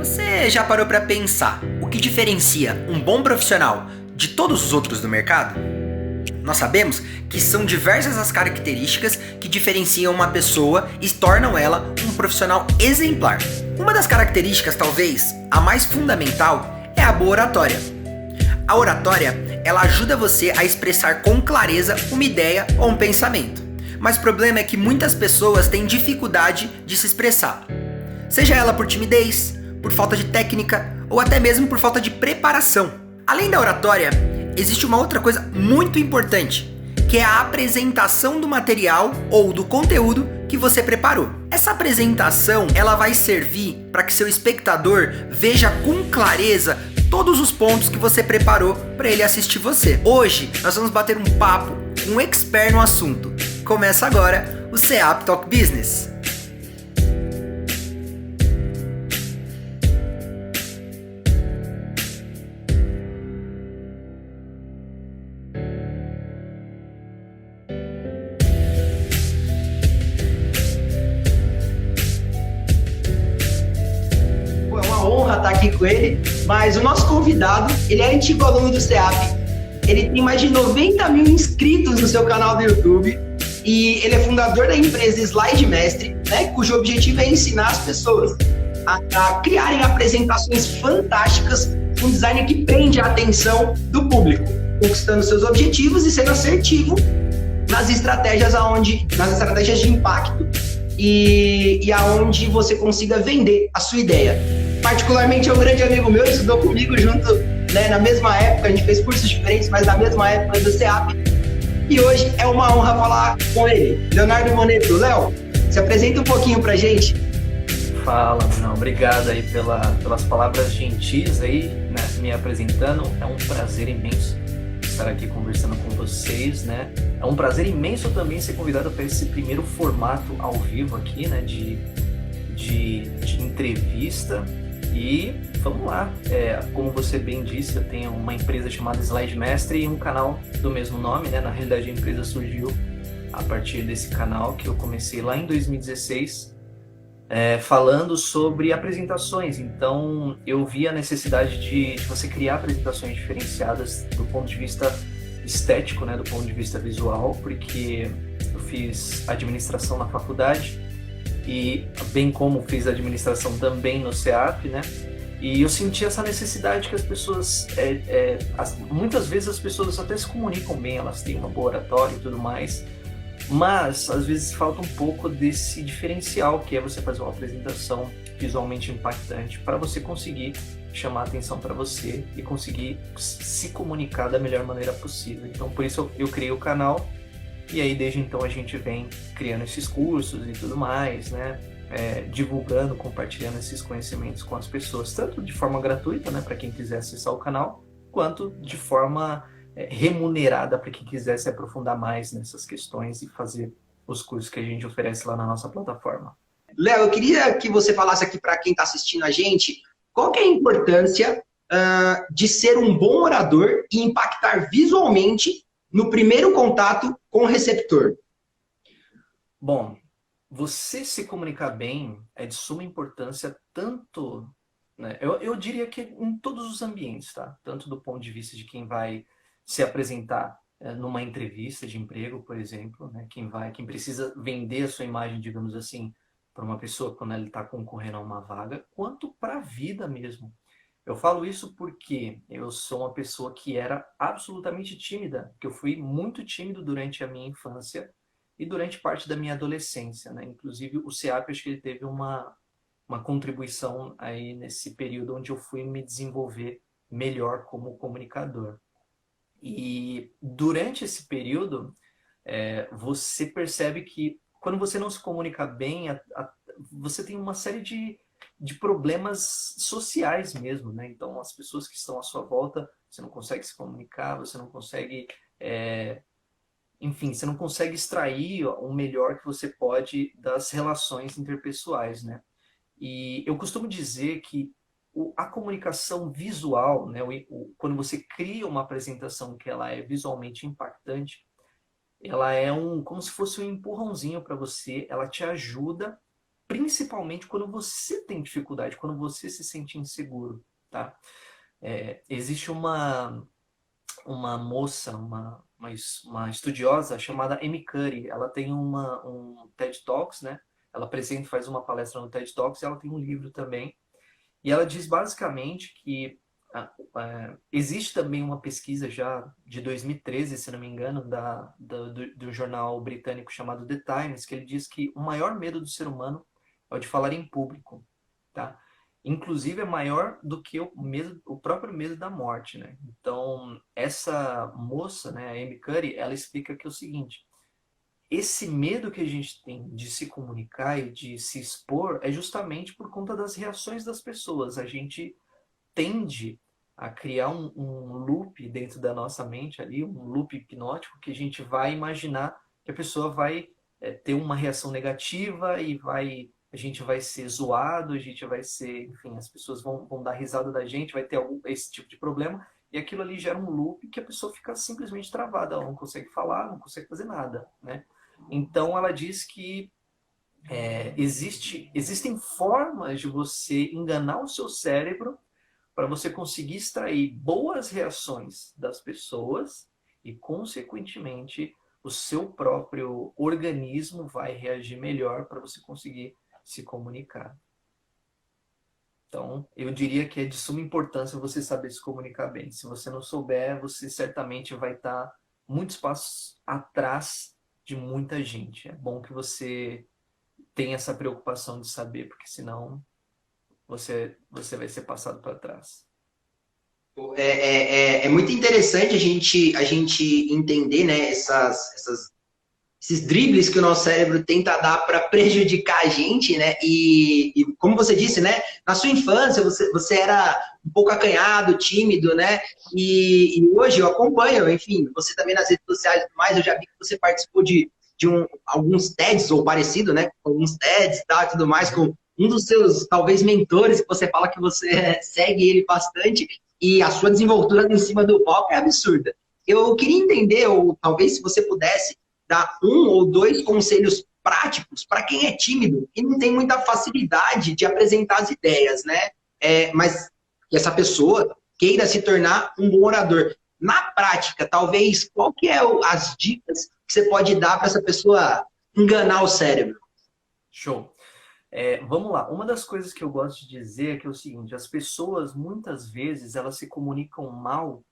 Você já parou para pensar o que diferencia um bom profissional de todos os outros do mercado? Nós sabemos que são diversas as características que diferenciam uma pessoa e tornam ela um profissional exemplar. Uma das características, talvez a mais fundamental, é a boa oratória. A oratória, ela ajuda você a expressar com clareza uma ideia ou um pensamento. Mas o problema é que muitas pessoas têm dificuldade de se expressar. Seja ela por timidez, por falta de técnica ou até mesmo por falta de preparação. Além da oratória, existe uma outra coisa muito importante, que é a apresentação do material ou do conteúdo que você preparou. Essa apresentação, ela vai servir para que seu espectador veja com clareza todos os pontos que você preparou para ele assistir você. Hoje, nós vamos bater um papo com um expert no assunto. Começa agora o CEAP Talk Business. Tá aqui com ele, mas o nosso convidado, ele é antigo aluno do CEAP, ele tem mais de 90 mil inscritos no seu canal do YouTube e ele é fundador da empresa Slide Mestre, né, cujo objetivo é ensinar as pessoas a criarem apresentações fantásticas com design que prende a atenção do público, conquistando seus objetivos e sendo assertivo nas estratégias de impacto e aonde você consiga vender a sua ideia. Particularmente é um grande amigo meu, estudou comigo junto, né, na mesma época, a gente fez cursos diferentes, mas na mesma época do CEAP. E hoje é uma honra falar com ele, Leonardo Moneto. Léo, se apresenta um pouquinho pra gente. Fala, Bruno. Obrigado aí pelas palavras gentis aí, né, me apresentando. É um prazer imenso estar aqui conversando com vocês, né? É um prazer imenso também ser convidado para esse primeiro formato ao vivo aqui, né, de entrevista. E vamos lá, como você bem disse, eu tenho uma empresa chamada Slide Mestre e um canal do mesmo nome, né? Na realidade a empresa surgiu a partir desse canal que eu comecei lá em 2016, falando sobre apresentações. Então eu vi a necessidade de você criar apresentações diferenciadas do ponto de vista estético, né? Do ponto de vista visual, porque eu fiz administração na faculdade, e bem como fiz administração também no CEAP, né? E eu senti essa necessidade que as pessoas, muitas vezes as pessoas até se comunicam bem, elas têm uma boa oratória e tudo mais, mas às vezes falta um pouco desse diferencial, que é você fazer uma apresentação visualmente impactante para você conseguir chamar a atenção para você e conseguir se comunicar da melhor maneira possível. Então por isso eu criei o canal. E aí, desde então, a gente vem criando esses cursos e tudo mais, né? Divulgando, compartilhando esses conhecimentos com as pessoas, tanto de forma gratuita, né, para quem quiser acessar o canal, quanto de forma remunerada para quem quiser se aprofundar mais nessas questões e fazer os cursos que a gente oferece lá na nossa plataforma. Léo, eu queria que você falasse aqui para quem está assistindo a gente, qual que é a importância de ser um bom orador e impactar visualmente no primeiro contato com o receptor? Bom, você se comunicar bem é de suma importância tanto, né, eu diria que em todos os ambientes, tá? Tanto do ponto de vista de quem vai se apresentar numa entrevista de emprego, por exemplo, né? Quem precisa vender a sua imagem, digamos assim, para uma pessoa quando ela está concorrendo a uma vaga, quanto para a vida mesmo. Eu falo isso porque eu sou uma pessoa que era absolutamente tímida, que eu fui muito tímido durante a minha infância e durante parte da minha adolescência, né? Inclusive o CEAP, acho que ele teve uma contribuição aí nesse período onde eu fui me desenvolver melhor como comunicador. E durante esse período, você percebe que quando você não se comunica bem, você tem uma série de problemas sociais mesmo, né? Então, as pessoas que estão à sua volta, você não consegue se comunicar, você não consegue, enfim, você não consegue extrair o melhor que você pode das relações interpessoais, né? E eu costumo dizer que a comunicação visual, né? Quando você cria uma apresentação que ela é visualmente impactante, ela é como se fosse um empurrãozinho para você, ela te ajuda principalmente quando você tem dificuldade, quando você se sente inseguro, tá? Existe uma moça, uma estudiosa chamada Amy Cuddy. Ela tem um TED Talks, né? Ela apresenta, faz uma palestra no TED Talks e ela tem um livro também. E ela diz basicamente que existe também uma pesquisa já de 2013, se não me engano, do jornal britânico chamado The Times, que ele diz que o maior medo do ser humano é o de falar em público, tá? Inclusive é maior do que o próprio medo da morte, né? Então, essa moça, né, a Amy Cuddy, ela explica que é o seguinte: esse medo que a gente tem de se comunicar e de se expor é justamente por conta das reações das pessoas. A gente tende a criar um loop dentro da nossa mente ali, um loop hipnótico, que a gente vai imaginar que a pessoa vai ter uma reação negativa e a gente vai ser zoado, a gente vai ser, enfim, as pessoas vão dar risada da gente, vai ter esse tipo de problema, e aquilo ali gera um loop que a pessoa fica simplesmente travada, ela não consegue falar, não consegue fazer nada, né? Então ela diz que existem formas de você enganar o seu cérebro para você conseguir extrair boas reações das pessoas e, consequentemente, o seu próprio organismo vai reagir melhor para você conseguir se comunicar. Então, eu diria que é de suma importância você saber se comunicar bem. Se você não souber, você certamente vai estar muitos passos atrás de muita gente. É bom que você tenha essa preocupação de saber, porque senão você vai ser passado para trás. É muito interessante a gente entender, né, esses dribles que o nosso cérebro tenta dar para prejudicar a gente, né? E como você disse, né? Na sua infância você era um pouco acanhado, tímido, né? E hoje eu acompanho, enfim, você também nas redes sociais e tudo mais, eu já vi que você participou de alguns TEDs ou parecido, né? Alguns TEDs e tudo mais, com um dos seus, talvez, mentores, que você fala que você segue ele bastante, e a sua desenvoltura em cima do palco é absurda. Eu queria entender, ou talvez se você pudesse, dar um ou dois conselhos práticos para quem é tímido e não tem muita facilidade de apresentar as ideias, né? Mas que essa pessoa queira se tornar um bom orador. Na prática, talvez, qual que é as dicas que você pode dar para essa pessoa enganar o cérebro? Show. Vamos lá. Uma das coisas que eu gosto de dizer é que é o seguinte: as pessoas, muitas vezes, elas se comunicam mal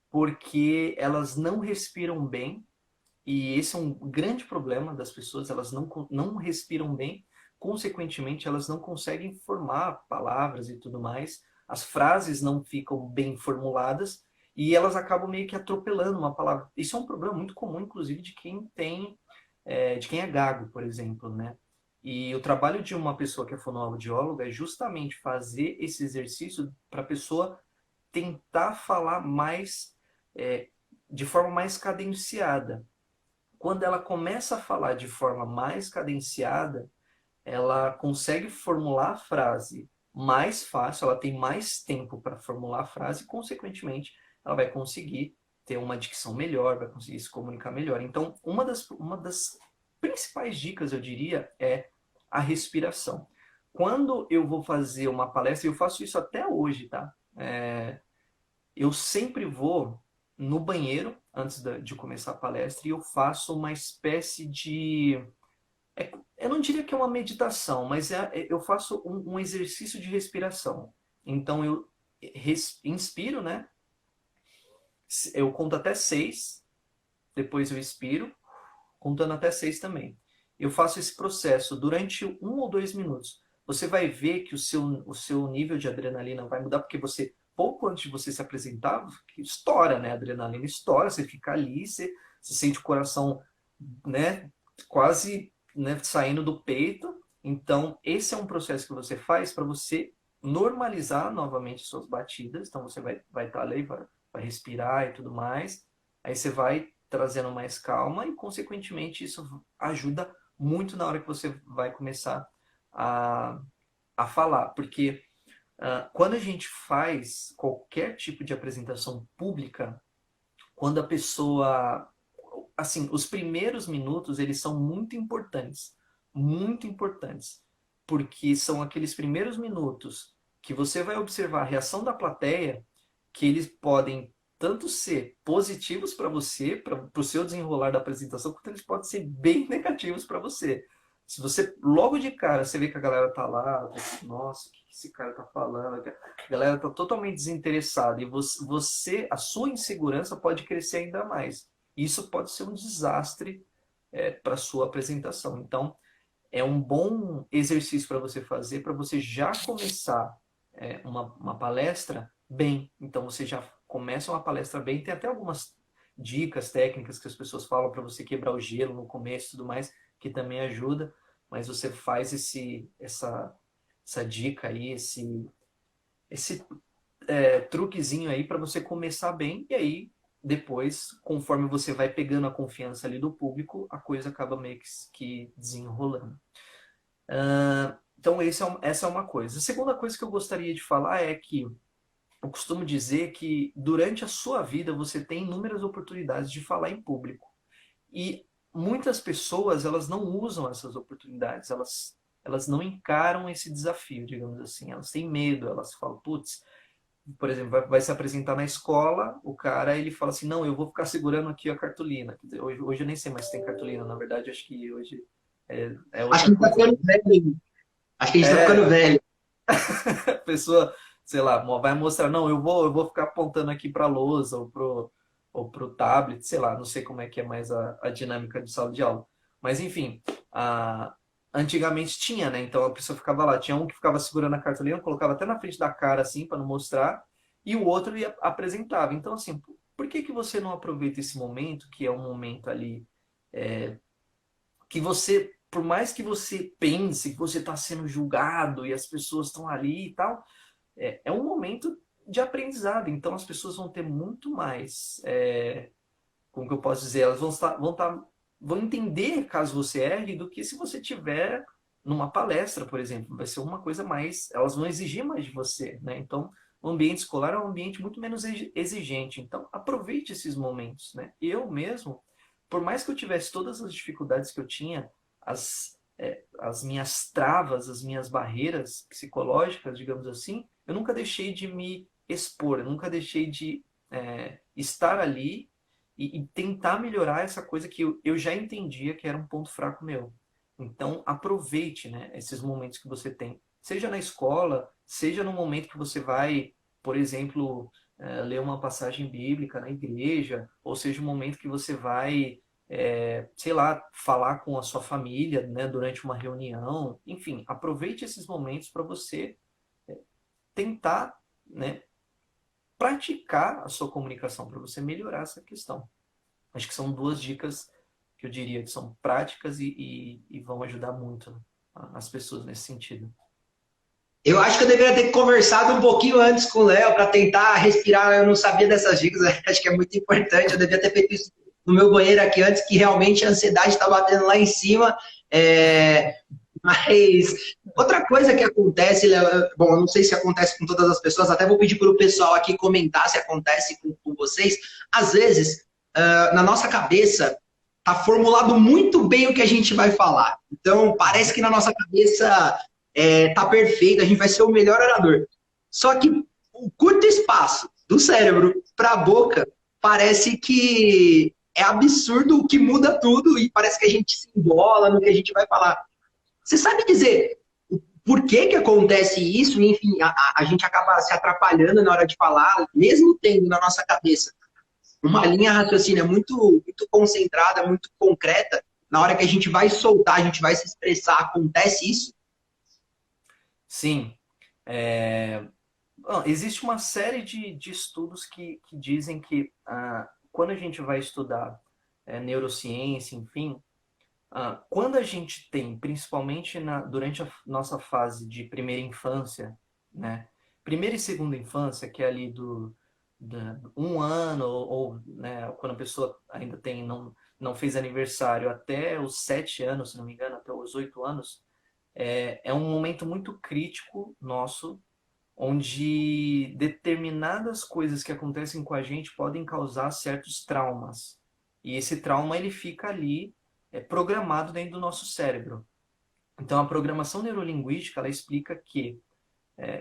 porque elas não respiram bem. E esse é um grande problema das pessoas, elas não respiram bem, consequentemente elas não conseguem formar palavras e tudo mais, as frases não ficam bem formuladas e elas acabam meio que atropelando uma palavra. Isso é um problema muito comum, inclusive, de quem é gago, por exemplo, né? E o trabalho de uma pessoa que é fonoaudióloga é justamente fazer esse exercício para a pessoa tentar falar mais, de forma mais cadenciada. Quando ela começa a falar de forma mais cadenciada, ela consegue formular a frase mais fácil, ela tem mais tempo para formular a frase e, consequentemente, ela vai conseguir ter uma dicção melhor, vai conseguir se comunicar melhor. Então, uma das principais dicas, eu diria, é a respiração. Quando eu vou fazer uma palestra, eu faço isso até hoje, tá? Eu sempre vou no banheiro antes de começar a palestra e eu faço uma espécie de... eu não diria que é uma meditação, mas eu faço um exercício de respiração. Então eu inspiro, né? Eu conto até 6, depois eu expiro, contando até 6 também. Eu faço esse processo durante 1 ou 2 minutos. Você vai ver que o seu nível de adrenalina vai mudar, porque pouco antes de você se apresentar, estoura, né? A adrenalina estoura, você fica ali, você sente o coração, né, quase, né, saindo do peito. Então, esse é um processo que você faz para você normalizar novamente suas batidas. Então, você vai estar ali, vai respirar e tudo mais. Aí você vai trazendo mais calma e, consequentemente, isso ajuda muito na hora que você vai começar a falar. Porque quando a gente faz qualquer tipo de apresentação pública, quando a pessoa... Assim, os primeiros minutos, eles são muito importantes. Muito importantes. porque são aqueles primeiros minutos que você vai observar a reação da plateia, que eles podem tanto ser positivos para você, para o seu desenrolar da apresentação, quanto eles podem ser bem negativos para você. Se você, logo de cara, você vê que a galera tá lá, nossa, o que esse cara tá falando? A galera tá totalmente desinteressada e você, a sua insegurança pode crescer ainda mais. Isso pode ser um desastre para sua apresentação. Então, é um bom exercício para você fazer, para você já começar uma palestra bem. Então, você já começa uma palestra bem. Tem até algumas dicas técnicas que as pessoas falam para você quebrar o gelo no começo e tudo mais, que também ajuda. Mas você faz essa dica aí, esse truquezinho aí para você começar bem. E aí, depois, conforme você vai pegando a confiança ali do público, a coisa acaba meio que desenrolando. Então, essa é uma coisa. A segunda coisa que eu gostaria de falar é que eu costumo dizer que durante a sua vida você tem inúmeras oportunidades de falar em público. E muitas pessoas, elas não usam essas oportunidades, elas não encaram esse desafio, digamos assim. Elas têm medo, elas falam, putz, por exemplo, vai se apresentar na escola, o cara, ele fala assim, não, eu vou ficar segurando aqui a cartolina. Quer dizer, hoje eu nem sei mais se tem cartolina, na verdade, acho que hoje é Acho que outra a gente tá coisa. ficando velho. Acho que a gente tá ficando velho. A pessoa, sei lá, vai mostrar, não, eu vou ficar apontando aqui para a lousa ou pro tablet, sei lá, não sei como é que é mais a dinâmica de sala de aula. Mas enfim, antigamente tinha, né? Então a pessoa ficava lá, tinha um que ficava segurando a cartolina, colocava até na frente da cara assim para não mostrar, e o outro apresentava. Então assim, por que que você não aproveita esse momento, que é um momento ali que você, por mais que você pense que você está sendo julgado e as pessoas estão ali e tal, é um momento de aprendizado. Então as pessoas vão ter muito mais, como que eu posso dizer, elas vão entender caso você erre do que se você tiver numa palestra, por exemplo. Vai ser uma coisa mais, elas vão exigir mais de você, né? Então o ambiente escolar é um ambiente muito menos exigente. Então aproveite esses momentos, né? Eu mesmo, por mais que eu tivesse todas as dificuldades que eu tinha, as minhas travas, as minhas barreiras psicológicas, digamos assim, eu nunca deixei de me expor, eu nunca deixei de estar ali e tentar melhorar essa coisa que eu já entendia que era um ponto fraco meu. Então, aproveite, né, esses momentos que você tem. Seja na escola, seja no momento que você vai, por exemplo, ler uma passagem bíblica na igreja, ou seja, um momento que você vai sei lá, falar com a sua família, né, durante uma reunião. Enfim, aproveite esses momentos para você tentar, né, praticar a sua comunicação, para você melhorar essa questão. Acho que são duas dicas que eu diria que são práticas e vão ajudar muito, né, as pessoas nesse sentido. Eu acho que eu deveria ter conversado um pouquinho antes com o Léo para tentar respirar. Eu não sabia dessas dicas, acho que é muito importante. Eu devia ter feito isso no meu banheiro aqui antes, que realmente a ansiedade está batendo lá em cima. Mas outra coisa que acontece, Léo, bom, eu não sei se acontece com todas as pessoas, até vou pedir para o pessoal aqui comentar se acontece com vocês. Às vezes, na nossa cabeça, está formulado muito bem o que a gente vai falar. Então, parece que na nossa cabeça tá perfeito, a gente vai ser o melhor orador. Só que o curto espaço do cérebro para a boca parece que é absurdo, o que muda tudo e parece que a gente se embola no que a gente vai falar. Você sabe dizer por que que acontece isso? Enfim, a gente acaba se atrapalhando na hora de falar, mesmo tendo na nossa cabeça uma linha raciocínio muito, muito concentrada, muito concreta, na hora que a gente vai soltar, a gente vai se expressar, acontece isso? Sim. Existe uma série de estudos que dizem que quando a gente vai estudar neurociência, enfim, quando a gente tem, principalmente durante a nossa fase de primeira infância, né, primeira e segunda infância, que é ali do 1 ano, ou né, quando a pessoa ainda não fez aniversário, até os 7 anos, se não me engano, até os 8 anos, é um momento muito crítico nosso, onde determinadas coisas que acontecem com a gente podem causar certos traumas. E esse trauma ele fica ali programado dentro do nosso cérebro. Então, a programação neurolinguística, ela explica que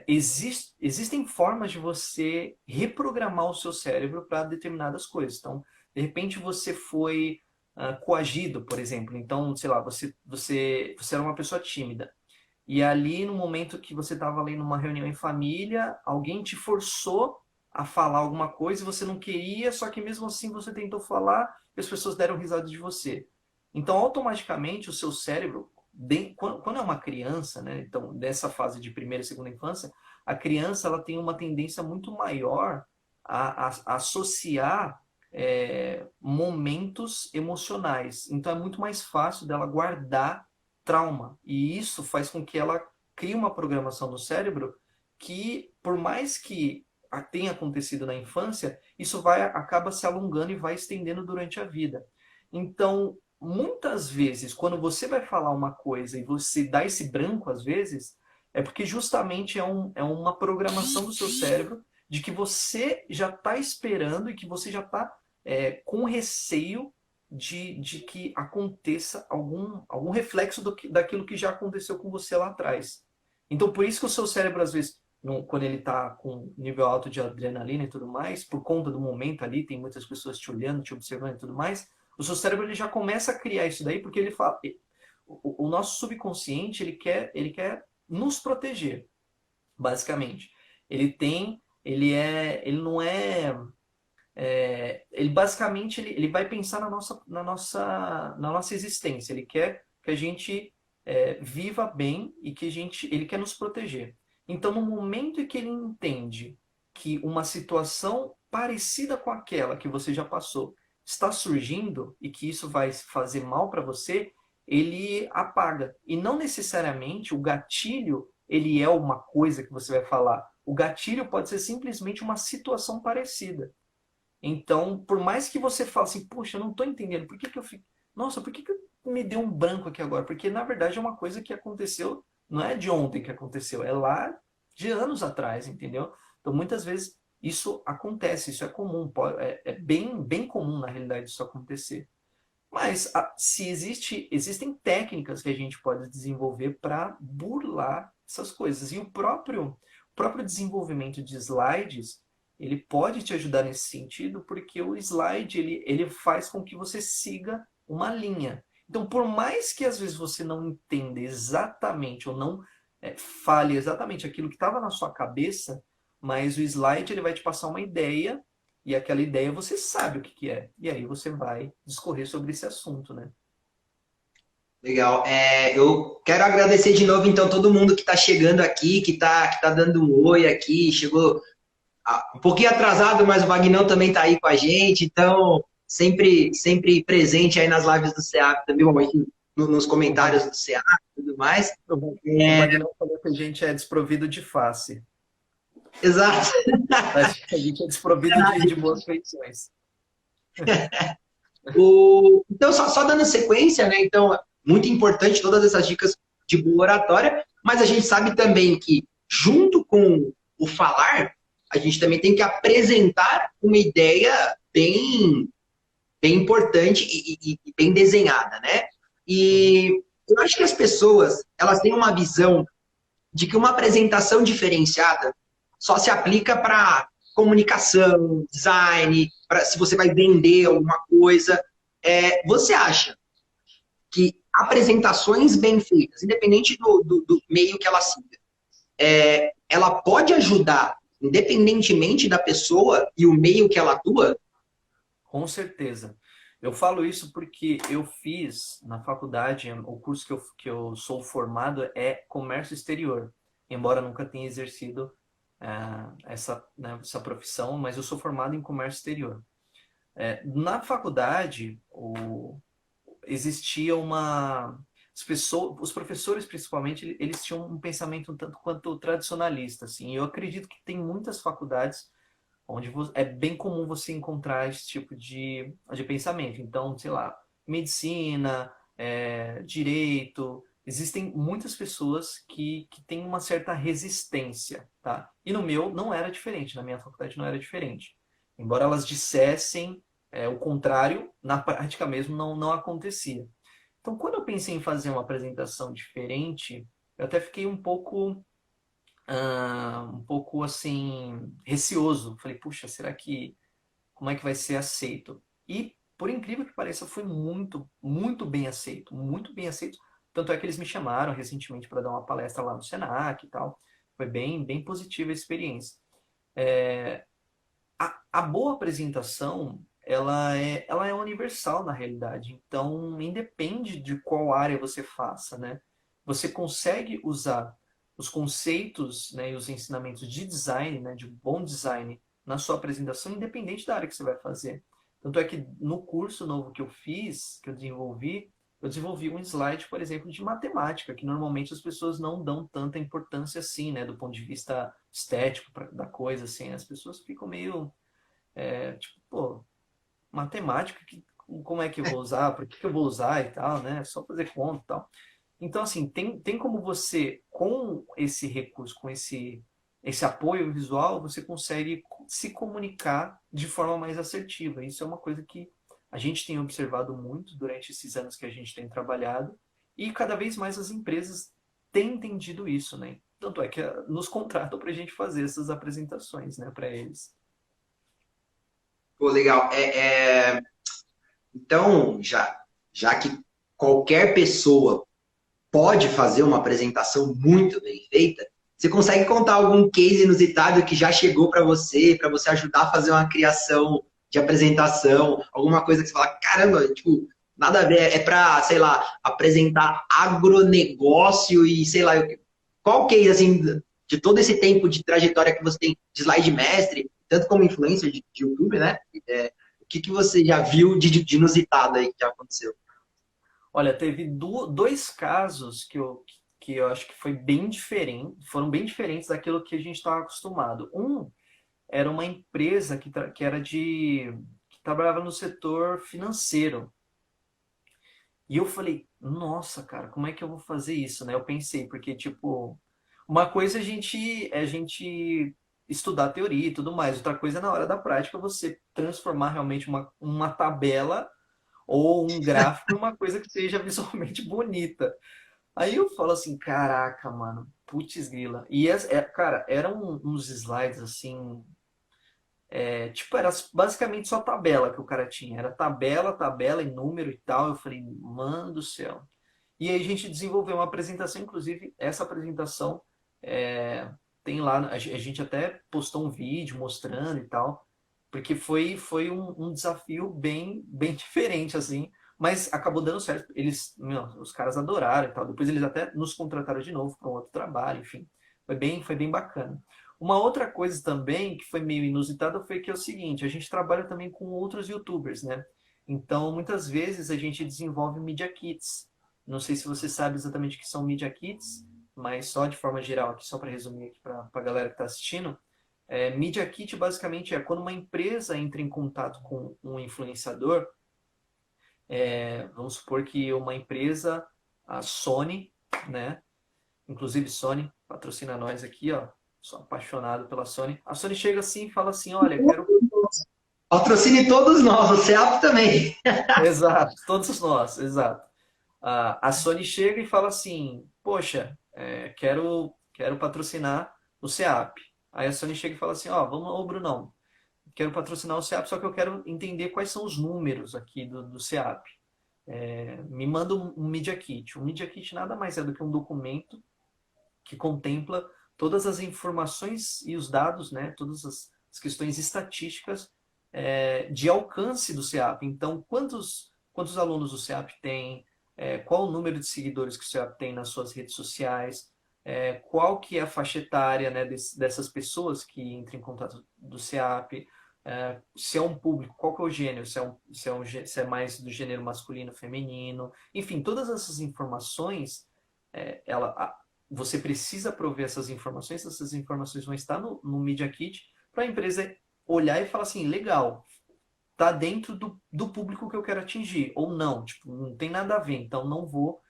existem formas de você reprogramar o seu cérebro para determinadas coisas. Então, de repente você foi coagido, por exemplo. Então, sei lá, você era uma pessoa tímida. E ali, no momento que você estava ali numa reunião em família, alguém te forçou a falar alguma coisa e você não queria, só que mesmo assim você tentou falar e as pessoas deram risada de você. Então, automaticamente, o seu cérebro, quando é uma criança, né, então, nessa fase de primeira e segunda infância, a criança ela tem uma tendência muito maior a associar momentos emocionais. Então, é muito mais fácil dela guardar trauma. E isso faz com que ela crie uma programação no cérebro que, por mais que tenha acontecido na infância, isso acaba se alongando e vai estendendo durante a vida. Então, muitas vezes, quando você vai falar uma coisa e você dá esse branco, às vezes, é porque justamente é uma programação do seu cérebro de que você já está esperando e que você já está com receio de que aconteça algum reflexo daquilo que já aconteceu com você lá atrás. Então, por isso que o seu cérebro, às vezes, quando ele está com nível alto de adrenalina e tudo mais, por conta do momento ali, tem muitas pessoas te olhando, te observando e tudo mais, o seu cérebro ele já começa a criar isso daí, porque ele fala, o nosso subconsciente ele quer nos proteger, basicamente. Ele não é ele basicamente ele vai pensar na nossa existência. Ele quer que a gente viva bem e que ele quer nos proteger. Então, no momento em que ele entende que uma situação parecida com aquela que você já passou está surgindo e que isso vai fazer mal para você, ele apaga. E não necessariamente o gatilho ele é uma coisa que você vai falar. O gatilho pode ser simplesmente uma situação parecida. Então, por mais que você fale assim, puxa, eu não estou entendendo, por que que eu fico... Nossa, por que que me deu um branco aqui agora? Porque, na verdade, é uma coisa que aconteceu, não é de ontem que aconteceu, é lá de anos atrás, entendeu? Então, muitas vezes, isso acontece, isso é comum, é bem comum, na realidade, isso acontecer. Mas, se existem técnicas que a gente pode desenvolver para burlar essas coisas. E o próprio desenvolvimento de slides ele pode te ajudar nesse sentido, porque o slide ele faz com que você siga uma linha. Então, por mais que às vezes você não entenda exatamente ou não fale exatamente aquilo que estava na sua cabeça, mas o slide ele vai te passar uma ideia e aquela ideia você sabe o que é. E aí você vai discorrer sobre esse assunto, né? Legal. Eu quero agradecer de novo, então, todo mundo que está chegando aqui, que tá dando um oi aqui, chegou um pouquinho atrasado, mas o Vagnão também está aí com a gente, então sempre presente aí nas lives do CEAP também, nos comentários do CEAP e tudo mais. O Vagnão falou que a gente é desprovido de face. Exato. A gente é desprovido de boas feições. Então, só dando sequência, né? Então, muito importante todas essas dicas de boa oratória, mas a gente sabe também que, junto com o falar, a gente também tem que apresentar uma ideia bem importante e bem desenhada, né? E eu acho que as pessoas, elas têm uma visão de que uma apresentação diferenciada só se aplica para comunicação, design, se você vai vender alguma coisa. Você acha que apresentações bem feitas, independente do meio que ela siga, ela pode ajudar independentemente da pessoa e o meio que ela atua? Com certeza. Eu falo isso porque eu fiz na faculdade, o curso que eu sou formado é comércio exterior, embora nunca tenha exercido essa profissão, mas eu sou formado em comércio exterior. Na faculdade, existia os professores, principalmente, eles tinham um pensamento um tanto quanto tradicionalista, assim. Eu acredito que tem muitas faculdades onde é bem comum você encontrar esse tipo de pensamento. Então, sei lá, medicina, direito, existem muitas pessoas que têm uma certa resistência, tá? E no meu não era diferente, na minha faculdade não era diferente. Embora elas dissessem o contrário, na prática mesmo não acontecia. Então, quando eu pensei em fazer uma apresentação diferente, eu até fiquei um pouco assim, receoso. Falei, puxa, será que, como é que vai ser aceito? E, por incrível que pareça, foi muito, muito bem aceito, muito bem aceito. Tanto é que eles me chamaram recentemente para dar uma palestra lá no Senac e tal. Foi bem, bem positiva a experiência. A boa apresentação, ela é universal na realidade. Então, independe de qual área você faça, né? Você consegue usar os conceitos, né, e os ensinamentos de design, né, de bom design, na sua apresentação, independente da área que você vai fazer. Tanto é que no curso novo que eu fiz, que eu desenvolvi um slide, por exemplo, de matemática, que normalmente as pessoas não dão tanta importância assim, né, do ponto de vista estético da coisa, assim. As pessoas ficam meio tipo, pô, matemática, como é que eu vou usar? Por que eu vou usar e tal, né? Só fazer conta e tal. Então, assim, tem como você, com esse recurso, com esse apoio visual, você consegue se comunicar de forma mais assertiva. Isso é uma coisa que a gente tem observado muito durante esses anos que a gente tem trabalhado e cada vez mais as empresas têm entendido isso, né? Tanto é que nos contratam para a gente fazer essas apresentações, né, para eles. Pô, legal. Então, já que qualquer pessoa pode fazer uma apresentação muito bem feita, você consegue contar algum case inusitado que já chegou para você ajudar a fazer uma criação de apresentação, alguma coisa que você fala, caramba, tipo, nada a ver, é para, sei lá, apresentar agronegócio e sei lá, qual case, assim, de todo esse tempo de trajetória que você tem de slide mestre, tanto como influencer de YouTube, né? O que você já viu de inusitado aí que já aconteceu? Olha, teve dois casos que eu acho que foi bem diferente, foram bem diferentes daquilo que a gente estava acostumado. Um era uma empresa que era que trabalhava no setor financeiro. E eu falei, nossa, cara, como é que eu vou fazer isso, né? Eu pensei, porque, tipo, uma coisa é a gente estudar teoria e tudo mais, outra coisa é na hora da prática você transformar realmente uma tabela ou um gráfico em uma coisa que seja visualmente bonita. Aí eu falo assim, caraca, mano, putz grila. E, cara, eram uns slides assim, tipo, era basicamente só tabela que o cara tinha. Era tabela, tabela e número e tal. Eu falei, mano do céu. E aí a gente desenvolveu uma apresentação, inclusive essa apresentação tem lá, a gente até postou um vídeo mostrando e tal, porque foi um desafio bem, bem diferente, assim, mas acabou dando certo. Os caras adoraram e tal. Depois eles até nos contrataram de novo para um outro trabalho, enfim. Foi bem bacana. Uma outra coisa também que foi meio inusitada foi que é o seguinte, a gente trabalha também com outros YouTubers, né? Então, muitas vezes a gente desenvolve Media Kits. Não sei se você sabe exatamente o que são Media Kits, mas só de forma geral, aqui só para resumir aqui para a galera que está assistindo, Media Kit basicamente é quando uma empresa entra em contato com um influenciador, vamos supor que uma empresa, a Sony, né? Inclusive Sony, patrocina nós aqui, ó. Sou apaixonado pela Sony. A Sony chega assim e fala assim, olha, quero... Patrocine todos nós, o CEAP também. Exato, todos nós, exato. A Sony chega e fala assim, poxa, quero patrocinar o SEAP. Aí a Sony chega e fala assim, ó, vamos, ô Brunão, quero patrocinar o SEAP, só que eu quero entender quais são os números aqui do SEAP. Me manda um Media Kit. Um Media Kit nada mais é do que um documento que contempla todas as informações e os dados, né, todas as questões estatísticas de alcance do SEAP. Então, quantos alunos o SEAP tem, qual o número de seguidores que o SEAP tem nas suas redes sociais, qual que é a faixa etária, né, dessas pessoas que entram em contato do SEAP, se é um público, qual que é o gênero, se é mais do gênero masculino, feminino, enfim, todas essas informações, você precisa prover essas informações vão estar no Media Kit para a empresa olhar e falar assim, legal, tá dentro do público que eu quero atingir, ou não, tipo, não tem nada a ver, então não vou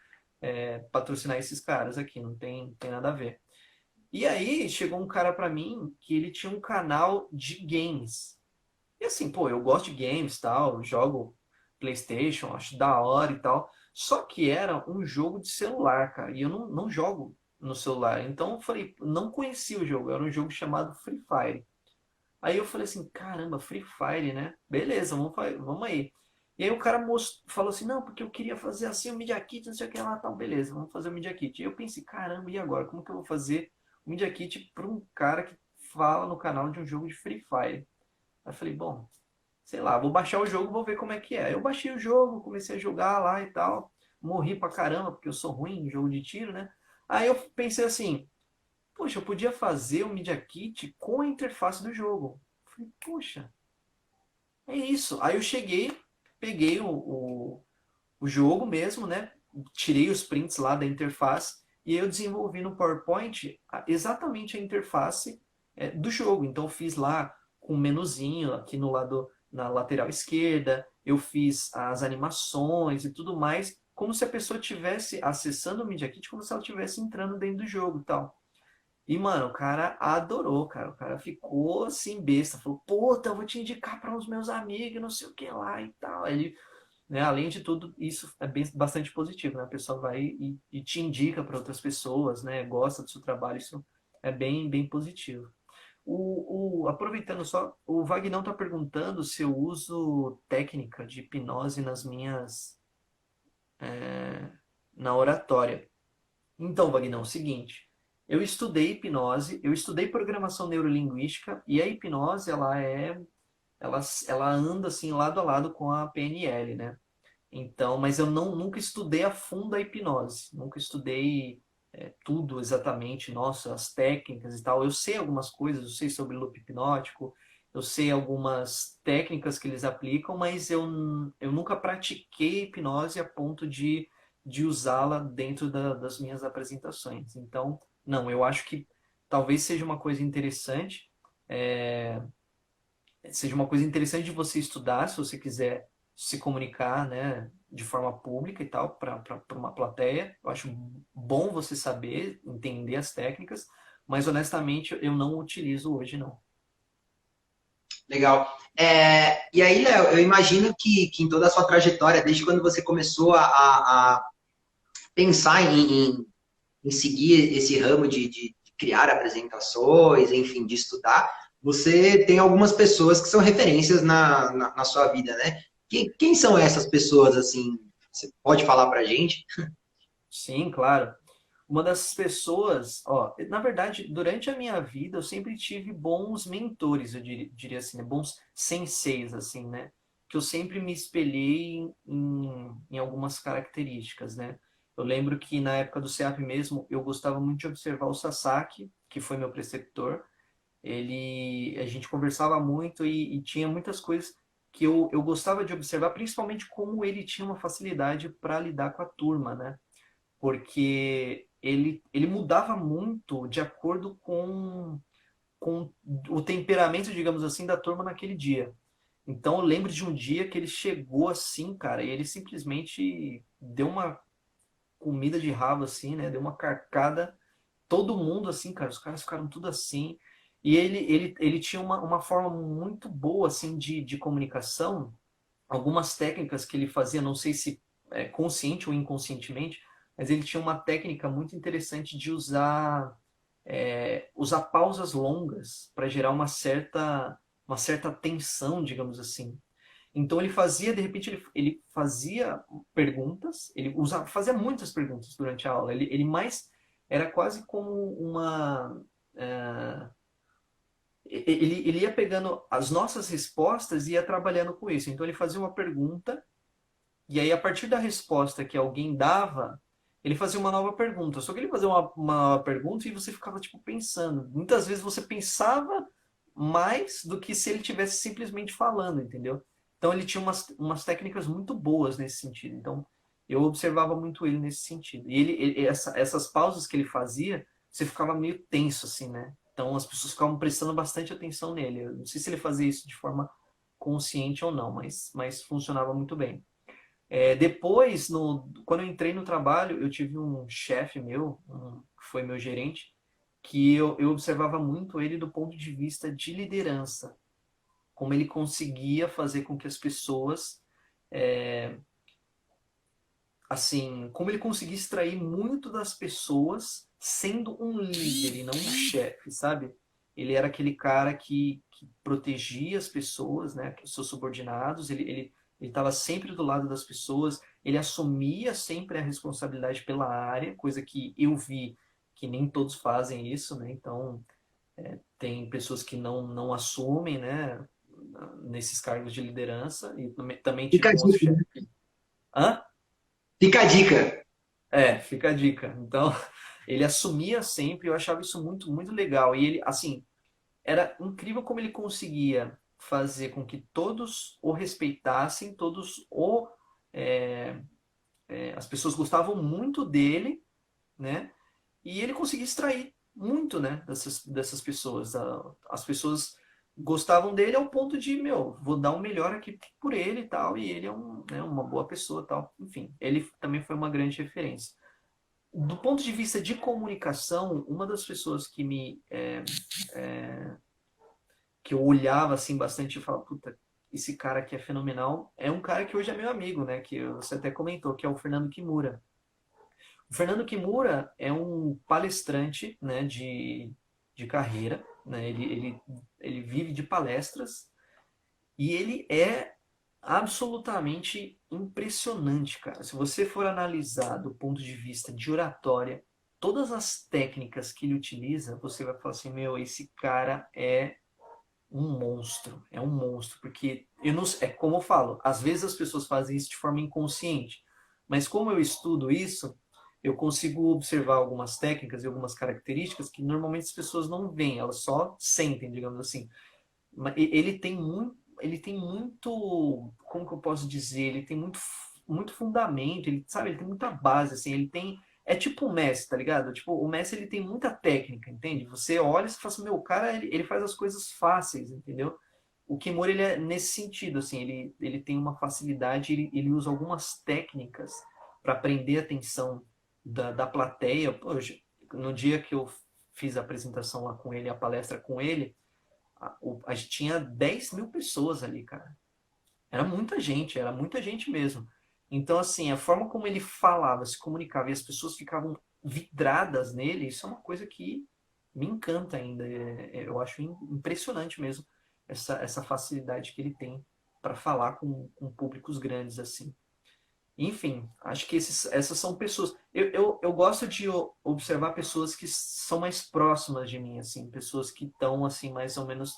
patrocinar esses caras aqui, não tem nada a ver. E aí chegou um cara para mim que ele tinha um canal de games. E assim, pô, eu gosto de games, tal, jogo PlayStation, acho da hora e tal. Só que era um jogo de celular, cara, e eu não jogo no celular. Então eu falei, não conhecia o jogo, era um jogo chamado Free Fire. Aí eu falei assim, caramba, Free Fire, né? Beleza, vamos aí. E aí o cara falou assim, não, porque eu queria fazer assim o Media Kit, não sei o que lá, tal, beleza, vamos fazer o Media Kit. E eu pensei, caramba, e agora? Como que eu vou fazer o Media Kit para um cara que fala no canal de um jogo de Free Fire? Aí eu falei, bom, sei lá, vou baixar o jogo, vou ver como é que é. Eu baixei o jogo, comecei a jogar lá e tal. Morri pra caramba, porque eu sou ruim em jogo de tiro, né? Aí eu pensei assim, poxa, eu podia fazer o Media Kit com a interface do jogo. Falei, poxa, é isso. Aí eu cheguei, peguei o jogo mesmo, né? Tirei os prints lá da interface e eu desenvolvi no PowerPoint exatamente a interface do jogo. Então eu fiz lá com um menuzinho aqui no lado, na lateral esquerda, eu fiz as animações e tudo mais, como se a pessoa estivesse acessando o Media Kit, como se ela estivesse entrando dentro do jogo e tal. E, mano, o cara adorou, cara. O cara ficou assim, besta. Falou, puta, eu vou te indicar para os meus amigos, não sei o que lá e tal. Ele, né, além de tudo, isso é bastante positivo, né? A pessoa vai e te indica para outras pessoas, né? Gosta do seu trabalho, isso é bem positivo. Aproveitando só, o Vagnão está perguntando se eu uso técnica de hipnose na oratória. Então, Vagnão, é o seguinte, eu estudei hipnose, eu estudei programação neurolinguística e a hipnose, ela anda assim lado a lado com a PNL, né? Então, mas eu nunca estudei a fundo a hipnose, nunca estudei tudo exatamente, nossa, as técnicas e tal. Eu sei algumas coisas, eu sei sobre loop hipnótico, eu sei algumas técnicas que eles aplicam, mas eu nunca pratiquei hipnose a ponto de usá-la dentro das minhas apresentações. Então, não, eu acho que talvez seja uma coisa interessante, é, seja uma coisa interessante de você estudar, se você quiser se comunicar, né, de forma pública e tal, para uma plateia. Eu acho bom você saber, entender as técnicas, mas honestamente eu não utilizo hoje, não. Legal. E aí, Léo, eu imagino que em toda a sua trajetória, desde quando você começou a pensar em seguir esse ramo de criar apresentações, enfim, de estudar, você tem algumas pessoas que são referências na sua vida, né? Quem são essas pessoas, assim? Você pode falar pra gente? Sim, claro. Uma das pessoas, ó, na verdade, durante a minha vida eu sempre tive bons mentores, eu diria assim, né? Bons senseis, assim, né? Que eu sempre me espelhei em algumas características, né? Eu lembro que na época do CEAP mesmo, eu gostava muito de observar o Sasaki, que foi meu preceptor. A gente conversava muito e tinha muitas coisas que eu gostava de observar, principalmente como ele tinha uma facilidade para lidar com a turma, né? Porque ele mudava muito de acordo com o temperamento, digamos assim, da turma naquele dia. Então eu lembro de um dia que ele chegou assim, cara, e ele simplesmente deu uma comida de rabo assim, né? Deu uma carcada, todo mundo assim, cara, os caras ficaram tudo assim. E ele tinha uma forma muito boa assim de comunicação, algumas técnicas que ele fazia, não sei se consciente ou inconscientemente, mas ele tinha uma técnica muito interessante de usar pausas longas para gerar uma certa tensão, digamos assim. Então ele fazia, de repente, ele fazia perguntas, fazia muitas perguntas durante a aula. Ele mais era quase como uma. é, ele ia pegando as nossas respostas e ia trabalhando com isso. Então ele fazia uma pergunta, e aí a partir da resposta que alguém dava, ele fazia uma nova pergunta. Só que ele fazia uma pergunta e você ficava tipo pensando. Muitas vezes você pensava mais do que se ele tivesse simplesmente falando, entendeu? Então ele tinha umas técnicas muito boas nesse sentido. Então eu observava muito ele nesse sentido. E essas pausas que ele fazia, você ficava meio tenso assim, né? Então as pessoas ficavam prestando bastante atenção nele. Eu não sei se ele fazia isso de forma consciente ou não, mas funcionava muito bem. Depois, quando eu entrei no trabalho, eu tive um chefe meu, que foi meu gerente, que eu observava muito ele do ponto de vista de liderança, como ele conseguia fazer com que as pessoas assim, como ele conseguia extrair muito das pessoas sendo um líder e não um chefe, sabe? Ele era aquele cara que protegia as pessoas, né, os seus subordinados, ele estava sempre do lado das pessoas, ele assumia sempre a responsabilidade pela área, coisa que eu vi que nem todos fazem isso, né? Então, tem pessoas que não assumem, né, nesses cargos de liderança, e também Fica tive a bons dica, né? chefes. Hã? Fica a dica. É, fica a dica. Então, ele assumia sempre, eu achava isso muito, muito legal. E ele, assim, era incrível como ele conseguia fazer com que todos o respeitassem, todos o. é, as pessoas gostavam muito dele, né? E ele conseguia extrair muito, né, dessas pessoas. As pessoas gostavam dele ao ponto de, meu, vou dar o melhor aqui por ele e tal, e ele é né, uma boa pessoa e tal. Enfim, ele também foi uma grande referência. Do ponto de vista de comunicação, uma das pessoas que eu olhava assim bastante e falava, puta, esse cara aqui é fenomenal, é um cara que hoje é meu amigo, né, que você até comentou, que é o Fernando Kimura. O Fernando Kimura é um palestrante, né, de carreira, né, ele vive de palestras e ele é absolutamente impressionante, cara. Se você for analisar do ponto de vista de oratória, todas as técnicas que ele utiliza, você vai falar assim, meu, esse cara é um monstro, porque eu não, é como eu falo, às vezes as pessoas fazem isso de forma inconsciente, mas como eu estudo isso, eu consigo observar algumas técnicas e algumas características que normalmente as pessoas não veem, elas só sentem, digamos assim. Ele tem muito, como que eu posso dizer, ele tem muito fundamento, ele sabe, ele tem muita base, assim, ele tem, é tipo o Messi, tá ligado? Tipo, o Messi ele tem muita técnica, entende? Você olha e você fala assim, meu, o cara, ele faz as coisas fáceis, entendeu? O Kimura, ele é nesse sentido, assim, ele tem uma facilidade, ele usa algumas técnicas para prender a atenção da plateia. Pô, no dia que eu fiz a apresentação lá com ele, a palestra com ele, a gente tinha 10 mil pessoas ali, cara. Era muita gente mesmo. Então, assim, a forma como ele falava, se comunicava e as pessoas ficavam vidradas nele, isso é uma coisa que me encanta ainda. Eu acho impressionante mesmo essa facilidade que ele tem para falar com públicos grandes assim. Enfim, acho que essas são pessoas. Eu gosto de observar pessoas que são mais próximas de mim, assim, pessoas que estão assim mais ou menos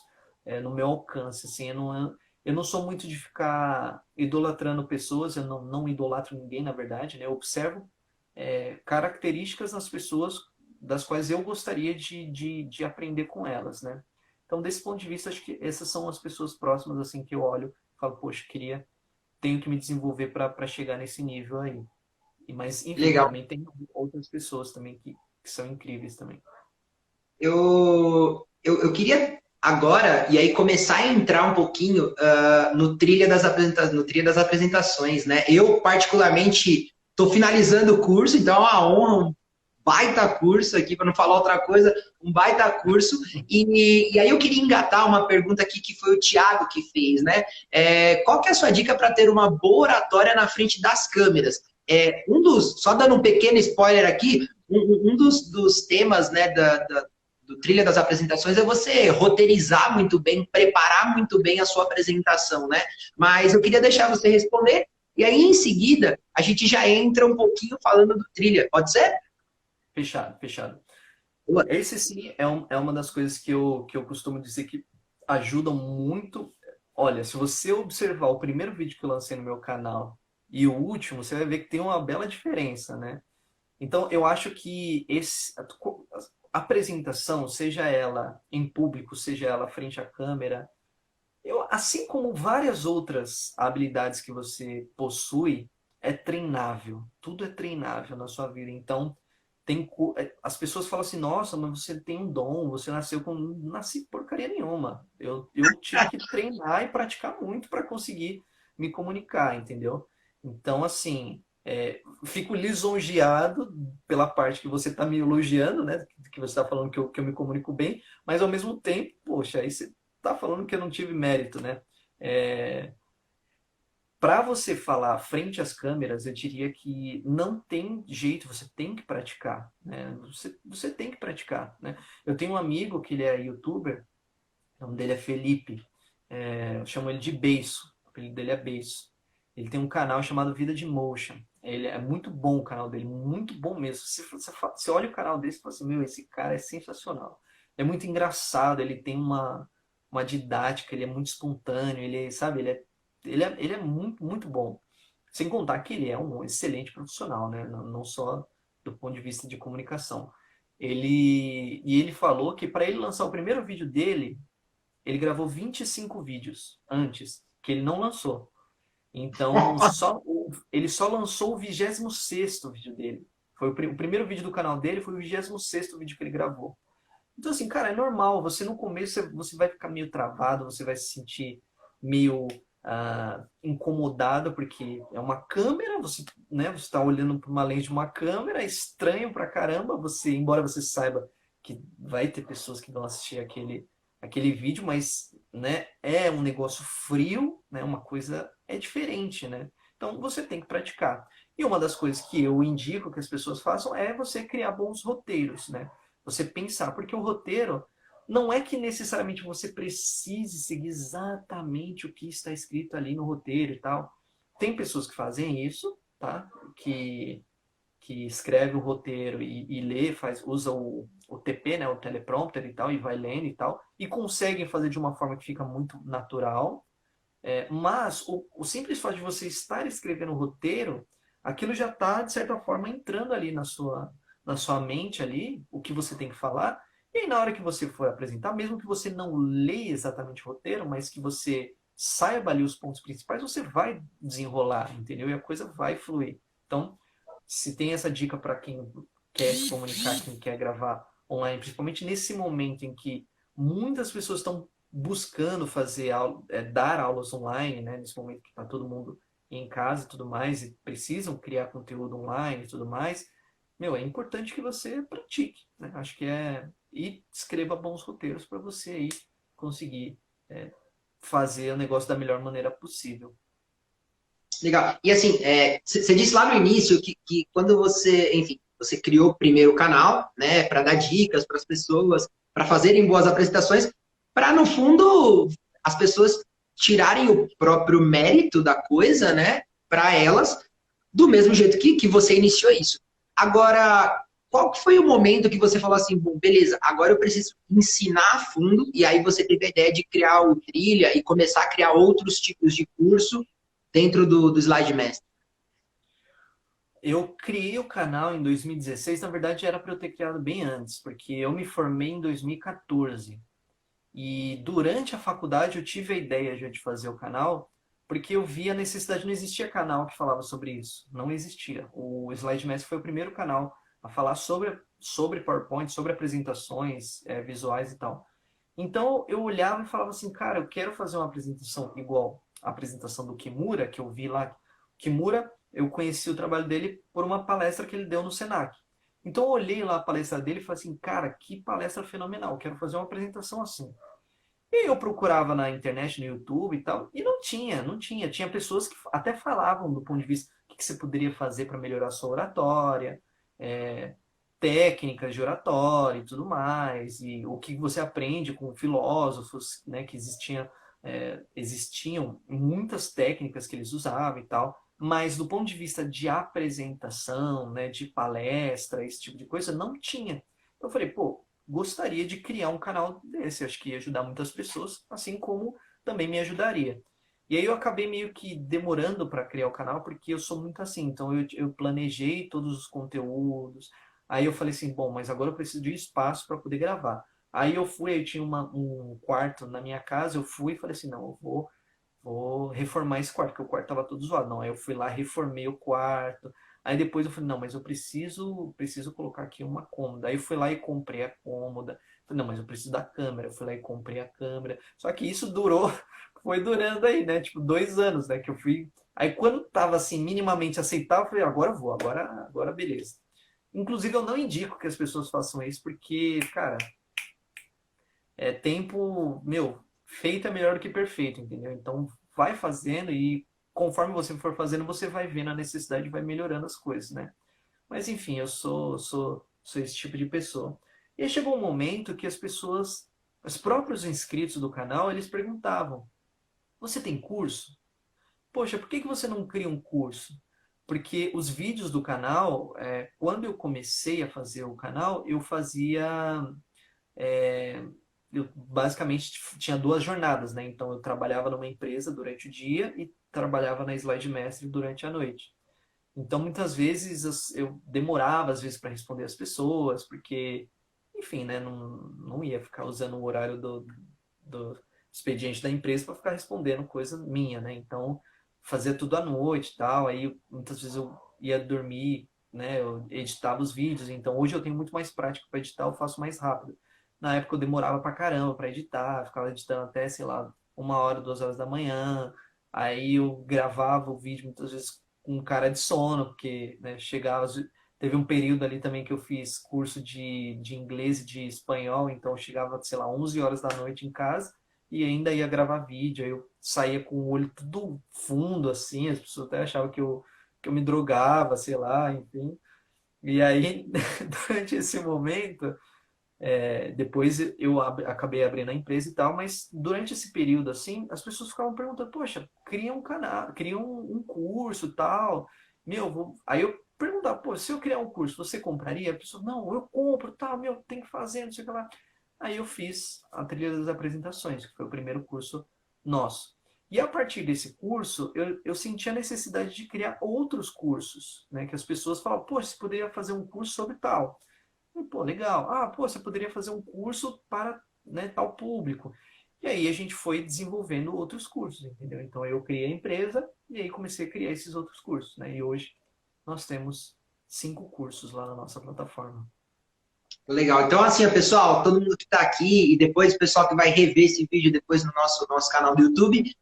no meu alcance, assim. Eu não sou muito de ficar idolatrando pessoas, eu não idolatro ninguém, na verdade, né? Eu observo características nas pessoas das quais eu gostaria de aprender com elas, né? Então, desse ponto de vista, acho que essas são as pessoas próximas, assim, que eu olho e falo, poxa, tenho que me desenvolver para chegar nesse nível aí. Mas, enfim, Legal. também tem outras pessoas também que são incríveis também. Eu queria agora, e aí começar a entrar um pouquinho no trilha das apresentações, né? Eu, particularmente, estou finalizando o curso, então é uma honra, um baita curso aqui, para não falar outra coisa, um baita curso. E aí eu queria engatar uma pergunta aqui que foi o Thiago que fez, né? Qual que é a sua dica para ter uma boa oratória na frente das câmeras? Só dando um pequeno spoiler aqui, um dos temas, né, do trilha das apresentações é você roteirizar muito bem, preparar muito bem a sua apresentação, né? Mas eu queria deixar você responder, e aí em seguida a gente já entra um pouquinho falando do trilha, pode ser? Fechado, fechado. Boa. Esse sim é uma das coisas que eu costumo dizer que ajudam muito. Olha, se você observar o primeiro vídeo que eu lancei no meu canal e o último, você vai ver que tem uma bela diferença, né? Então, eu acho que a apresentação, seja ela em público, seja ela frente à câmera, assim como várias outras habilidades que você possui, é treinável. Tudo é treinável na sua vida. Então, as pessoas falam assim, nossa, mas você tem um dom, você nasceu com... Não nasci porcaria nenhuma. Eu tive que treinar e praticar muito para conseguir me comunicar, entendeu? Então, assim, fico lisonjeado pela parte que você está me elogiando, né? Que você está falando que eu me comunico bem, mas ao mesmo tempo, poxa, aí você está falando que eu não tive mérito, né? É, para você falar frente às câmeras, eu diria que não tem jeito, você tem que praticar, né? Você tem que praticar, né? Eu tenho um amigo que ele é youtuber, o nome dele é Felipe, eu chamo ele de Beiço, o apelido dele é Beiço. Ele tem um canal chamado Vida de Motion. Ele é muito bom o canal dele, muito bom mesmo. Você olha o canal dele e fala assim, meu, esse cara é sensacional. É muito engraçado, ele tem uma didática, ele é muito espontâneo, ele, sabe, ele é muito, muito bom. Sem contar que ele é um excelente profissional, né? Não só do ponto de vista de comunicação. Ele falou que para ele lançar o primeiro vídeo dele, ele gravou 25 vídeos antes, que ele não lançou. Então, ele só lançou o 26º vídeo dele. Foi o primeiro vídeo do canal dele, foi o 26º vídeo que ele gravou. Então, assim, cara, é normal. Você no começo você vai ficar meio travado, você vai se sentir meio incomodado, porque é uma câmera, você, né, você está olhando para uma lente de uma câmera, é estranho pra caramba, embora você saiba que vai ter pessoas que vão assistir aquele vídeo, mas, né, é um negócio frio, né, uma coisa é diferente, né? Então você tem que praticar. E uma das coisas que eu indico que as pessoas façam é você criar bons roteiros, né? Você pensar, porque o roteiro não é que necessariamente você precise seguir exatamente o que está escrito ali no roteiro e tal. Tem pessoas que fazem isso, tá? Que escreve o roteiro e lê, usa o TP, né, o teleprompter e tal, e vai lendo e tal, e conseguem fazer de uma forma que fica muito natural. Mas o simples fato de você estar escrevendo o roteiro, aquilo já está, de certa forma, entrando ali na sua mente ali, o que você tem que falar, e aí na hora que você for apresentar, mesmo que você não leia exatamente o roteiro, mas que você saiba ali os pontos principais, você vai desenrolar, entendeu? E a coisa vai fluir. Então, se tem essa dica para quem quer se comunicar, quem quer gravar online, principalmente nesse momento em que muitas pessoas estão buscando dar aulas online, né? Nesse momento que está todo mundo em casa e tudo mais, e precisam criar conteúdo online e tudo mais, meu, é importante que você pratique, né? Acho que e escreva bons roteiros para você aí conseguir fazer o negócio da melhor maneira possível. Legal. E assim, você disse lá no início que quando você, enfim, você criou o primeiro canal, né, para dar dicas para as pessoas, para fazerem boas apresentações, para no fundo as pessoas tirarem o próprio mérito da coisa, né, para elas, do mesmo jeito que você iniciou isso. Agora, qual que foi o momento que você falou assim, bom, beleza, agora eu preciso ensinar a fundo, e aí você teve a ideia de criar o Trilha e começar a criar outros tipos de curso dentro do Slide Master? Eu criei o canal em 2016, na verdade era para eu ter criado bem antes, porque eu me formei em 2014. E durante a faculdade eu tive a ideia já de fazer o canal, porque eu vi a necessidade, não existia canal que falava sobre isso, não existia. O Slide Master foi o primeiro canal a falar sobre PowerPoint, sobre apresentações visuais e tal. Então eu olhava e falava assim, cara, eu quero fazer uma apresentação igual a apresentação do Kimura, que eu vi lá. Kimura, eu conheci o trabalho dele por uma palestra que ele deu no Senac. Então eu olhei lá a palestra dele e falei assim, cara, que palestra fenomenal, quero fazer uma apresentação assim. E eu procurava na internet, no YouTube e tal, e não tinha. Tinha pessoas que até falavam do ponto de vista o que você poderia fazer para melhorar a sua oratória, técnicas de oratória e tudo mais, e o que você aprende com filósofos, né, que existiam muitas técnicas que eles usavam e tal, mas do ponto de vista de apresentação, né, de palestra, esse tipo de coisa, não tinha. Eu falei, pô, gostaria de criar um canal desse, acho que ia ajudar muitas pessoas, assim como também me ajudaria. E aí eu acabei meio que demorando para criar o canal, porque eu sou muito assim, então eu planejei todos os conteúdos, aí eu falei assim, bom, mas agora eu preciso de espaço para poder gravar. Aí eu tinha um quarto na minha casa, eu fui e falei assim, não, eu vou reformar esse quarto, porque o quarto estava todo zoado. Não, aí eu fui lá, reformei o quarto. Aí depois eu falei, não, mas eu preciso colocar aqui uma cômoda. Aí eu fui lá e comprei a cômoda. Falei, não, mas eu preciso da câmera. Eu fui lá e comprei a câmera. Só que isso foi durando aí, né? Tipo, 2 anos, né? Que eu fui. Aí quando tava assim, minimamente aceitável, eu falei, agora eu vou, agora beleza. Inclusive, eu não indico que as pessoas façam isso, porque, cara, tempo, meu, feito é melhor do que perfeito, entendeu? Então, vai fazendo e conforme você for fazendo, você vai vendo a necessidade e vai melhorando as coisas, né? Mas enfim, eu sou esse tipo de pessoa. E aí chegou um momento que as pessoas, os próprios inscritos do canal, eles perguntavam: você tem curso? Poxa, por que que você não cria um curso? Porque os vídeos do canal, quando eu comecei a fazer o canal, eu fazia. é, eu basicamente tinha duas jornadas, né? Então eu trabalhava numa empresa durante o dia e trabalhava na Slide Mestre durante a noite. Então muitas vezes eu demorava às vezes para responder as pessoas, porque, enfim, né? Não ia ficar usando o horário do expediente da empresa para ficar respondendo coisa minha, né? Então fazia tudo à noite e tal, aí muitas vezes eu ia dormir, né? Eu editava os vídeos, então hoje eu tenho muito mais prática para editar, eu faço mais rápido. Na época eu demorava pra caramba para editar, ficava editando até, sei lá, 1 hora, 2 horas da manhã. Aí eu gravava o vídeo muitas vezes com cara de sono, porque, né, chegava. Teve um período ali também que eu fiz curso de inglês e de espanhol, então eu chegava, sei lá, 11 horas da noite em casa e ainda ia gravar vídeo. Aí eu saía com o olho tudo fundo, assim, as pessoas até achavam que eu me drogava, sei lá, enfim. E aí, durante esse momento. Depois eu acabei abrindo a empresa e tal, mas durante esse período assim, as pessoas ficavam perguntando: poxa, cria um canal, cria um curso e tal. Meu, aí eu perguntava: pô, se eu criar um curso, você compraria? A pessoa: não, eu compro, tal, meu, tem que fazer, não sei o que lá. Aí eu fiz a trilha das apresentações, que foi o primeiro curso nosso. E a partir desse curso, eu senti a necessidade de criar outros cursos, né? Que as pessoas falavam: pô, você poderia fazer um curso sobre tal. Pô, legal. Ah, pô, você poderia fazer um curso para, né, tal público. E aí a gente foi desenvolvendo outros cursos, entendeu? Então eu criei a empresa e aí comecei a criar esses outros cursos, né? E hoje nós temos 5 cursos lá na nossa plataforma. Legal. Então, assim, ó, pessoal, todo mundo que está aqui e depois o pessoal que vai rever esse vídeo depois no nosso canal do YouTube,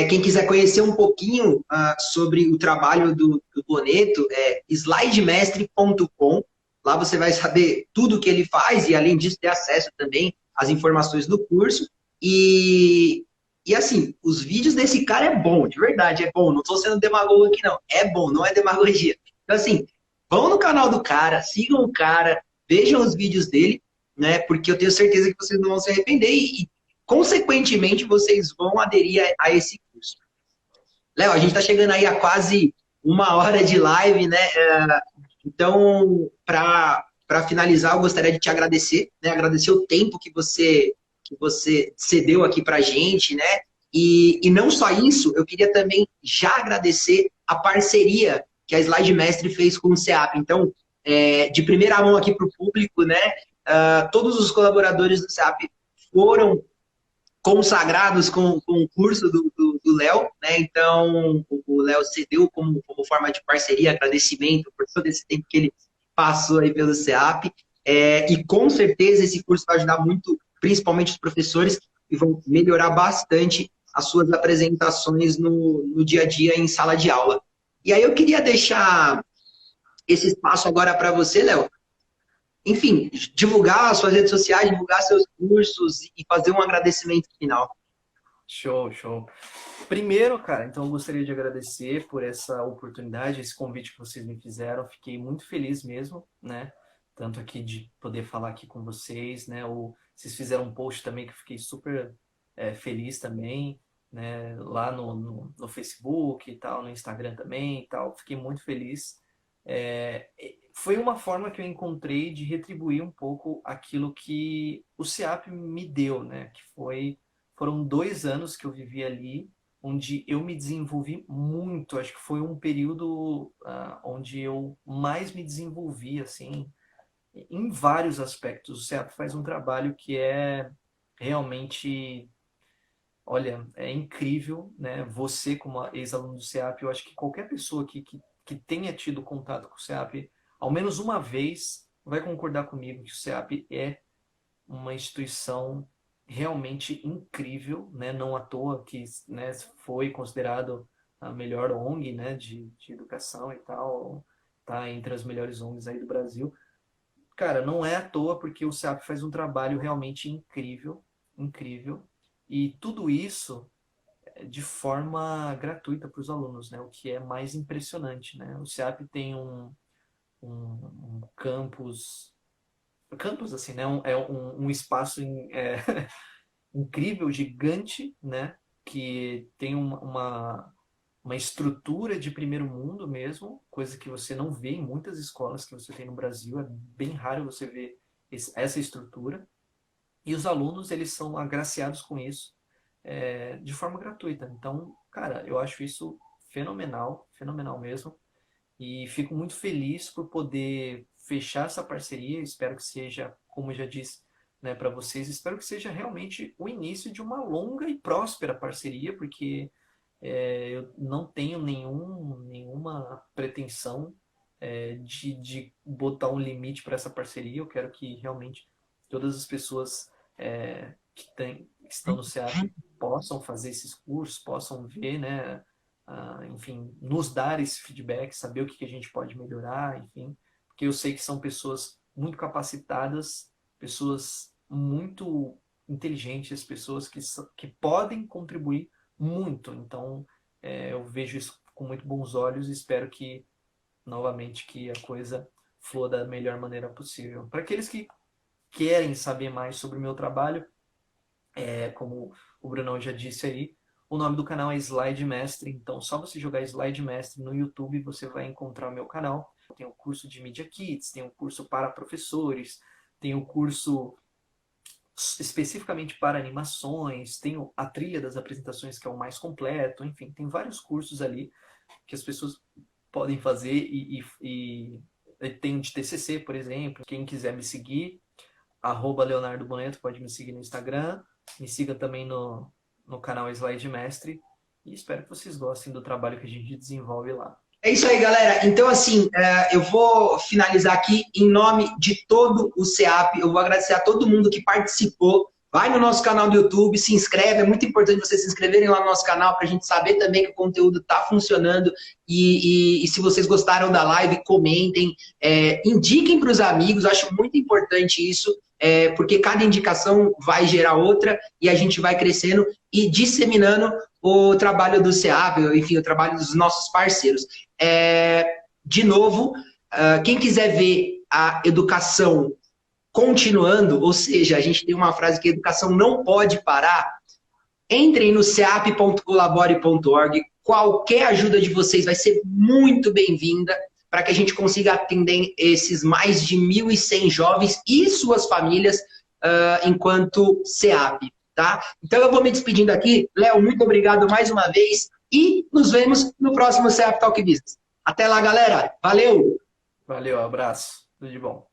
quem quiser conhecer um pouquinho sobre o trabalho do Boneto, é slidemestre.com. Lá você vai saber tudo o que ele faz e, além disso, ter acesso também às informações do curso. E assim, os vídeos desse cara é bom, de verdade, é bom. Não estou sendo demagogo aqui, não. É bom, não é demagogia. Então, assim, vão no canal do cara, sigam o cara, vejam os vídeos dele, né? Porque eu tenho certeza que vocês não vão se arrepender e consequentemente, vocês vão aderir a esse curso. Léo, a gente está chegando aí a quase 1 hora de live, né? Então, para finalizar, eu gostaria de te agradecer, né? Agradecer o tempo que você cedeu aqui para a gente, né? E não só isso, eu queria também já agradecer a parceria que a Slide Mestre fez com o CEAP. Então, de primeira mão aqui para o público, né? Todos os colaboradores do CEAP foram consagrados com o curso do Léo, né? Então, o Léo cedeu como forma de parceria, agradecimento por todo esse tempo que ele passou aí pelo CEAP. E com certeza esse curso vai ajudar muito, principalmente os professores, e vão melhorar bastante as suas apresentações no dia a dia em sala de aula. E aí eu queria deixar esse espaço agora para você, Léo, enfim, divulgar as suas redes sociais, divulgar seus cursos e fazer um agradecimento final. Show, show. Primeiro, cara, então eu gostaria de agradecer por essa oportunidade, esse convite que vocês me fizeram. Fiquei muito feliz mesmo, né? Tanto aqui de poder falar aqui com vocês, né? Vocês fizeram um post também que eu fiquei super feliz também, né? Lá no Facebook e tal, no Instagram também e tal. Fiquei muito feliz. Foi uma forma que eu encontrei de retribuir um pouco aquilo que o CEAP me deu, né? Foram 2 anos que eu vivi ali, onde eu me desenvolvi muito. Acho que foi um período onde eu mais me desenvolvi, assim, em vários aspectos. O CEAP faz um trabalho que é realmente, olha, é incrível, né? Você, como ex-aluno do CEAP, eu acho que qualquer pessoa que tenha tido contato com o CEAP, ao menos uma vez, vai concordar comigo que o CEAP é uma instituição realmente incrível, né? Não à toa que, né, foi considerado a melhor ONG, né, de educação e tal, tá entre as melhores ONGs aí do Brasil. Cara, não é à toa porque o CEAP faz um trabalho realmente incrível, incrível. E tudo isso de forma gratuita para os alunos, né? O que é mais impressionante, né? O SEAP tem um campus assim, né? Um espaço incrível, gigante, né? Que tem uma estrutura de primeiro mundo mesmo, coisa que você não vê em muitas escolas que você tem no Brasil. É bem raro você ver essa estrutura. E os alunos, eles são agraciados com isso de forma gratuita. Então, cara, eu acho isso fenomenal, fenomenal mesmo. E fico muito feliz por poder fechar essa parceria. Espero que seja, como eu já disse, né, para vocês, espero que seja realmente o início de uma longa e próspera parceria, porque eu não tenho nenhuma pretensão de botar um limite para essa parceria. Eu quero que realmente todas as pessoas que estão no SEAP possam fazer esses cursos, possam ver, né, enfim, nos dar esse feedback, saber o que a gente pode melhorar, enfim, porque eu sei que são pessoas muito capacitadas, pessoas muito inteligentes, pessoas que podem contribuir muito. Então, eu vejo isso com muito bons olhos e espero que, novamente, que a coisa flua da melhor maneira possível. Para aqueles que querem saber mais sobre o meu trabalho, como o Brunão já disse aí, o nome do canal é Slide Mestre, então só você jogar Slide Mestre no YouTube você vai encontrar o meu canal. Tem o curso de Media Kits, tem o curso para professores, tem o curso especificamente para animações, tem a trilha das apresentações que é o mais completo, enfim, tem vários cursos ali que as pessoas podem fazer e tem um de TCC, por exemplo. Quem quiser me seguir, @Leonardo Boneto, pode me seguir no Instagram, me siga também no canal Slide Mestre e espero que vocês gostem do trabalho que a gente desenvolve lá. É isso aí, galera. Então, assim, eu vou finalizar aqui em nome de todo o SEAP. Eu vou agradecer a todo mundo que participou. Vai no nosso canal do YouTube, se inscreve. É muito importante vocês se inscreverem lá no nosso canal para a gente saber também que o conteúdo está funcionando. E se vocês gostaram da live, comentem. Indiquem para os amigos. Eu acho muito importante isso. Porque cada indicação vai gerar outra e a gente vai crescendo e disseminando o trabalho do SEAP, enfim, o trabalho dos nossos parceiros. De novo, quem quiser ver a educação continuando, ou seja, a gente tem uma frase que a educação não pode parar, entrem no seap.colabore.org. Qualquer ajuda de vocês vai ser muito bem-vinda para que a gente consiga atender esses mais de 1.100 jovens e suas famílias enquanto SEAP, tá? Então eu vou me despedindo aqui. Léo, muito obrigado mais uma vez e nos vemos no próximo SEAP Talk Business. Até lá, galera. Valeu! Valeu, abraço. Tudo de bom.